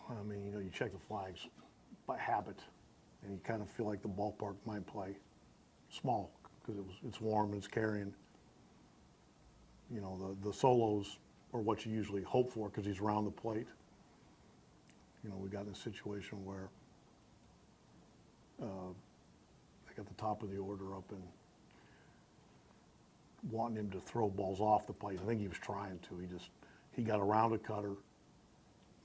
I mean, you check the flags by habit, and you kind of feel like the ballpark might play small because it's warm and it's carrying. The solos are what you usually hope for because he's around the plate. We got in a situation where they got the top of the order up and wanting him to throw balls off the plate. I think he was trying to. He got around a cutter,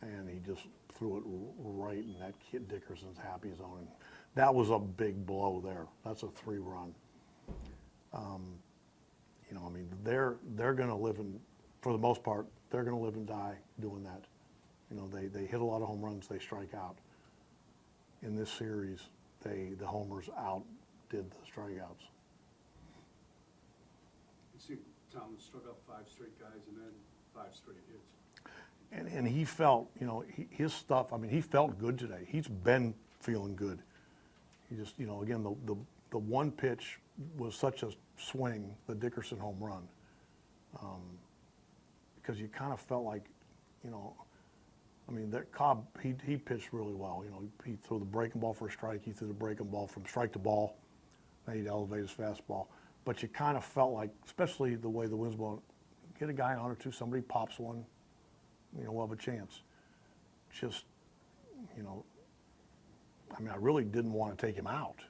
and he just threw it right, and that kid Dickerson's happy zone. And that was a big blow there. That's a 3-run. I mean, they're going to live for the most part, they're going to live and die doing that. They hit a lot of home runs, they strike out. In this series, the homers outdid the strikeouts. You see Tomlin struck out 5 straight guys and then 5 straight hits. And he felt, his stuff, I mean, he felt good today. He's been feeling good. He just, again, the one pitch was such a swing, the Dickerson home run, because you kind of felt like, I mean, Cobb, he pitched really well. He threw the breaking ball for a strike. He threw the breaking ball from strike to ball. Then he'd elevate his fastball. But you kind of felt like, especially the way the wind's blowing, get a guy on or two, somebody pops one, we'll have a chance. Just, I mean, I really didn't want to take him out.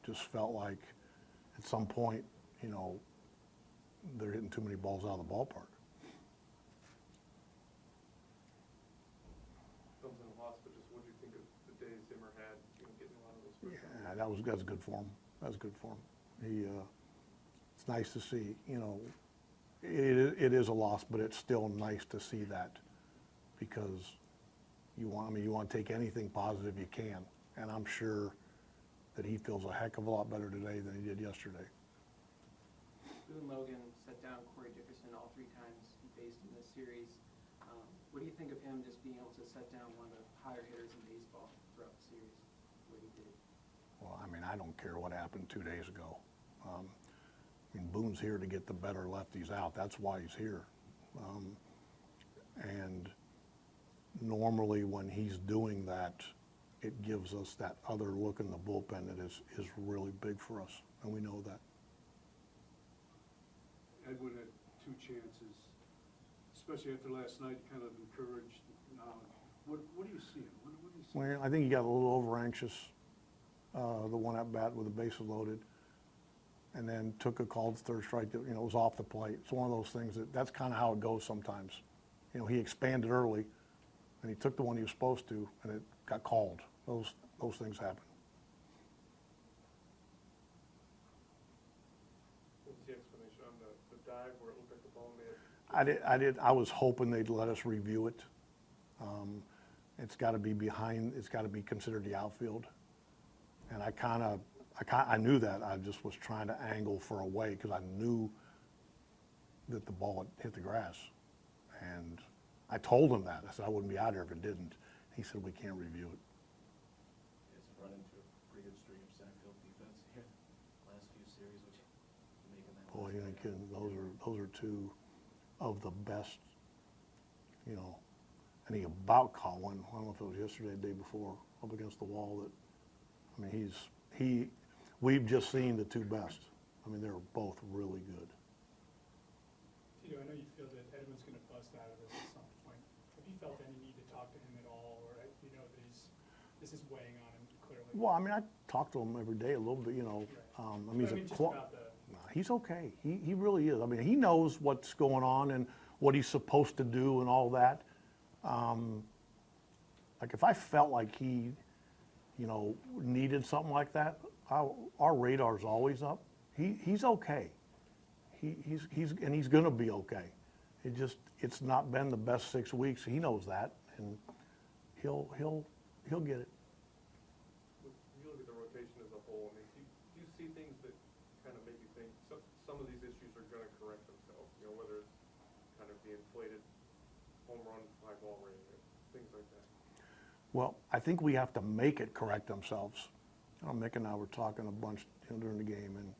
Just felt like at some point, they're hitting too many balls out of the ballpark. Yeah, that's good for him. That's good for him. It's nice to see. It is a loss, but it's still nice to see that because you want to take anything positive you can, and I'm sure that he feels a heck of a lot better today than he did yesterday. Boone Logan set down Corey Dickerson all 3 times he faced in this series. What do you think of him just being able to set down one of the higher hitters in baseball throughout the series, what he did? Well, I mean, I don't care what happened 2 days ago. I mean, Boone's here to get the better lefties out. That's why he's here. And normally when he's doing that, it gives us that other look in the bullpen that is really big for us, and we know that. Edwin had 2 chances, especially after last night, kind of encouraged. What do you see? What do you see? Well, I think he got a little over-anxious, the one at bat with the bases loaded, and then took a called third strike that, was off the plate. It's one of those things that's kind of how it goes sometimes. He expanded early, and he took the one he was supposed to, and it got called. Those things happen. What was the explanation on the dive where it looked like the ball may have... I was hoping they'd let us review it. It's got to be it's got to be considered the outfield. And I knew that. I just was trying to angle for a way because I knew that the ball had hit the grass. And I told him that. I said I wouldn't be out here if it didn't. He said we can't review it. It's run into a pretty good streak of center field defense here last few series, which making that. Boy, you ain't kidding. Those are 2 of the best. And he about caught one. I don't know if it was yesterday, the day before, up against the wall. That, I mean, we've just seen the 2 best. I mean, they're both really good. Tito, I know you feel that Edwin's going to bust out of this at some point. Have you felt any need to talk to him at all, or that this is weighing on him clearly? Well, I mean, I talk to him every day a little bit, Right. I mean, he's okay. He really is. I mean, he knows what's going on and what he's supposed to do and all that. Like if I felt like he, needed something like that, our radar's always up. He's okay. He's going to be okay. It's not been the best 6 weeks. He knows that, and he'll get it. When you look at the rotation as a whole, I mean, do you see things that kind of make you think some of these issues are going to correct themselves? Whether it's kind of the inflated home run, fly ball rate, things like that. Well, I think we have to make it correct themselves. Mick and I were talking a bunch during the game, and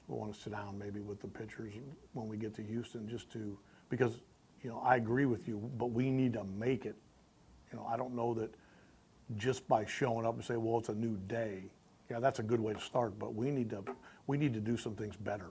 we want to sit down maybe with the pitchers when we get to Houston because, I agree with you, but we need to make it I don't know that just by showing up and say, well, it's a new day. Yeah, that's a good way to start, but we need to do some things better.